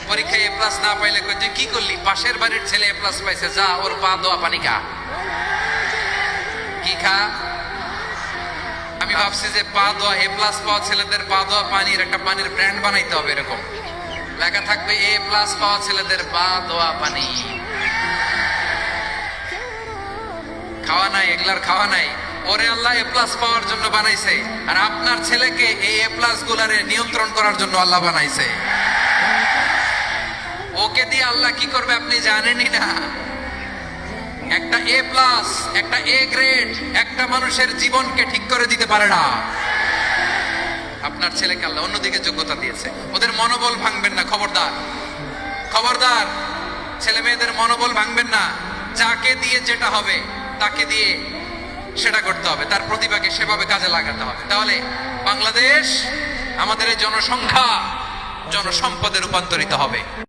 পরীক্ষায় এ প্লাস না পাইলে কই তুই কি করলি? পাশের বাড়ির ছেলে এ প্লাস পাইছে, যা ওর পা দোয়া পানি খা। কি খা? আমি ভাবছি যে পা দোয়া এ প্লাস পাওয়া ছেলেদের পা দোয়া পানির একটা পানির ব্র্যান্ড বানাইতে হবে, এরকম লেখা থাকবে এ প্লাস পাওয়া ছেলেদের পা দোয়া পানি। খাওয়া নাই, এগুলার খাওয়া নাই। ওরে আল্লাহ এ প্লাস পাওয়ার জন্য বানাইছে, আর আপনার ছেলেকে এই এ প্লাস গুলারে নিয়ন্ত্রণ করার জন্য আল্লাহ বানাইছে। ওকে দিয়ে আল্লাহ কি করবে আপনি জানেনই না। একটা এ প্লাস, একটা এ গ্রেড একটা মানুষের জীবনকে ঠিক করে দিতে পারে না। আপনার ছেলেকে আল্লাহ অন্যদিকে যোগ্যতা দিয়েছে। ওদের মনোবল ভাঙবেন না, খবরদার খবরদার। ছেলে মেয়েদের মনোবল ভাঙবেন না। যাকে দিয়ে যেটা হবে তাকে দিয়ে সেটা করতে হবে, তার প্রতিভাকে সেভাবে কাজে লাগাতে হবে। তাহলে বাংলাদেশ আমাদের এই জনসংখ্যা জনসম্পদে রূপান্তরিত হবে।